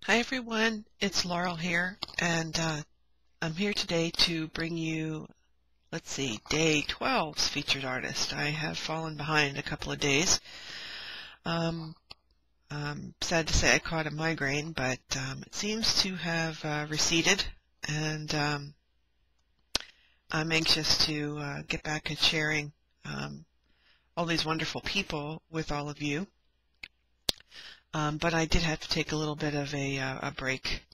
Hi everyone, it's Laurel here, and I'm here today to bring you, day 12's featured artist. I have fallen behind a couple of days. I'm sad to say I caught a migraine, but it seems to have receded, and I'm anxious to get back at sharing all these wonderful people with all of you. But I did have to take a little bit of a break.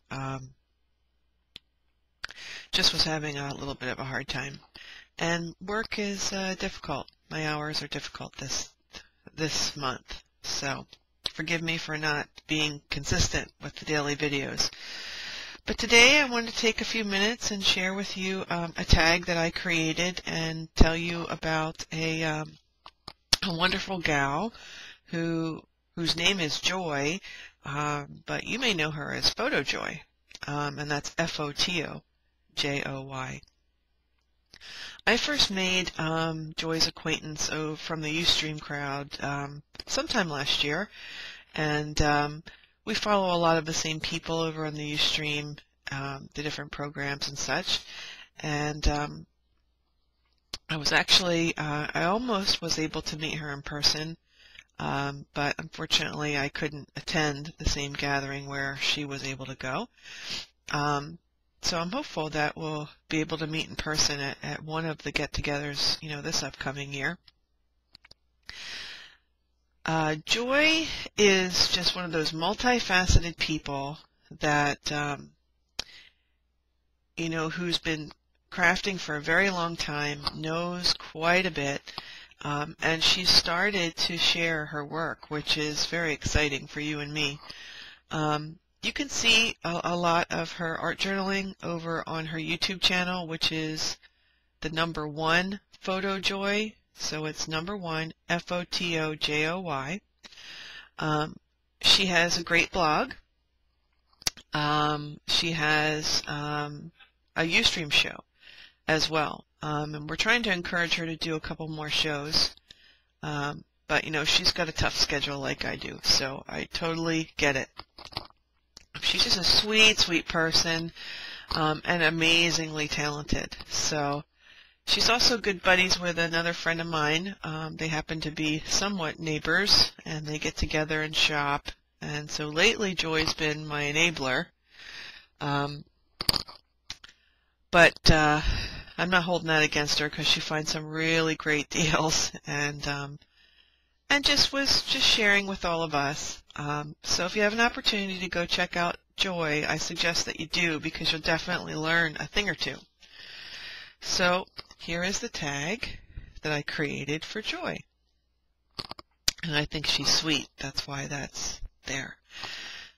Just was having a little bit of a hard time. And work is difficult. My hours are difficult this month. So forgive me for not being consistent with the daily videos. But today I wanted to take a few minutes and share with you a tag that I created and tell you about a wonderful gal whose name is Joy, but you may know her as FotoJoy, and that's FotoJoy. I first made Joy's acquaintance from the Ustream crowd sometime last year, and we follow a lot of the same people over on the Ustream, the different programs and such. And I was actually, I almost was able to meet her in person, but unfortunately I couldn't attend the same gathering where she was able to go. So I'm hopeful that we'll be able to meet in person at one of the get-togethers, this upcoming year. Joy is just one of those multifaceted people that, who's been crafting for a very long time, knows quite a bit, and she's started to share her work, which is very exciting for you and me. You can see a lot of her art journaling over on her YouTube channel, which is the number 1fotojoy. So it's number 1, FotoJoy. She has a great blog. She has a Ustream show as well. And we're trying to encourage her to do a couple more shows. But, she's got a tough schedule like I do, so I totally get it. She's just a sweet, sweet person, and amazingly talented. So she's also good buddies with another friend of mine. They happen to be somewhat neighbors, and they get together and shop. And so lately Joy's been my enabler. But I'm not holding that against her because she finds some really great deals, and just was sharing with all of us. So if you have an opportunity to go check out Joy, I suggest that you do, because you'll definitely learn a thing or two. So here is the tag that I created for Joy. And I think she's sweet. That's why that's there.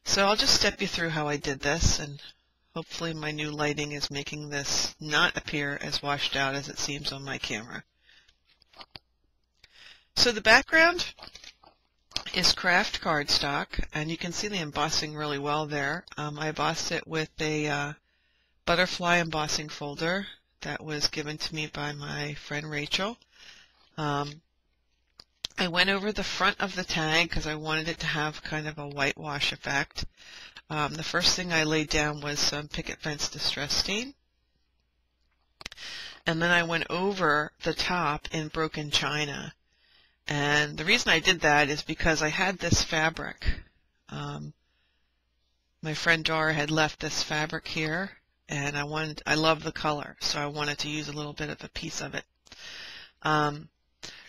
So I'll just step you through how I did this, and hopefully my new lighting is making this not appear as washed out as it seems on my camera. So the background is craft cardstock, and you can see the embossing really well there. I embossed it with a butterfly embossing folder that was given to me by my friend Rachel. I went over the front of the tag because I wanted it to have kind of a whitewash effect. The first thing I laid down was some picket fence distress stain. And then I went over the top in broken china. And the reason I did that is because I had this fabric. My friend Dara had left this fabric here, and I love the color, so I wanted to use a little bit of a piece of it.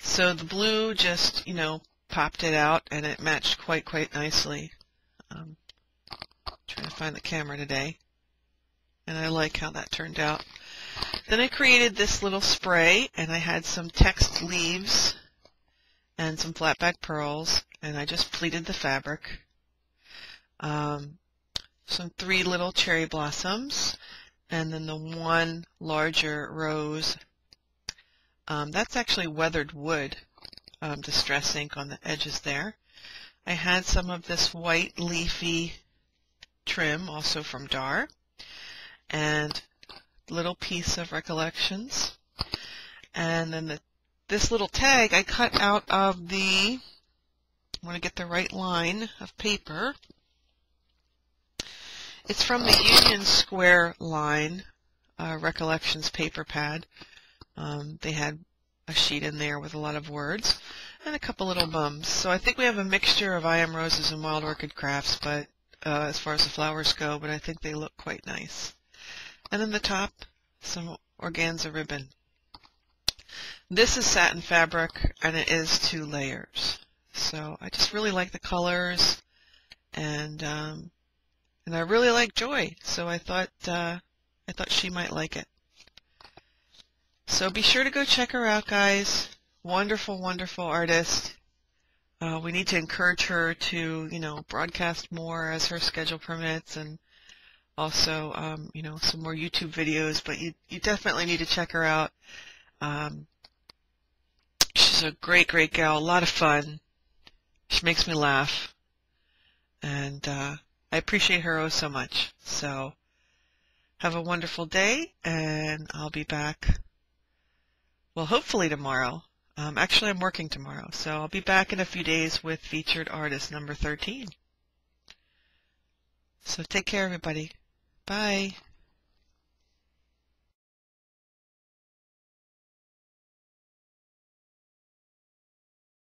So the blue just, popped it out, and it matched quite nicely. Trying to find the camera today, and I like how that turned out. Then I created this little spray, and I had some text leaves and some flat back pearls, and I just pleated the fabric. Some 3 little cherry blossoms, and then the 1 larger rose. That's actually weathered wood, distress ink on the edges there. I had some of this white leafy trim, also from Dar, and little piece of recollections. And then this little tag I cut out of I want to get the right line of paper. It's from the Union Square line, Recollections paper pad. They had a sheet in there with a lot of words and a couple little bums. So I think we have a mixture of I Am Roses and Wild Orchid crafts, but as far as the flowers go, but I think they look quite nice. And then the top, some organza ribbon. This is satin fabric, and it is 2 layers. So I just really like the colors, and I really like Joy, so I thought she might like it. So be sure to go check her out, guys. Wonderful, wonderful artist. We need to encourage her to, broadcast more as her schedule permits, and also, some more YouTube videos. But you definitely need to check her out. She's a great, great gal. A lot of fun. She makes me laugh, and I appreciate her oh so much. So have a wonderful day, and I'll be back. Well, hopefully tomorrow. Actually, I'm working tomorrow, so I'll be back in a few days with Featured Artist number 13. So take care, everybody. Bye.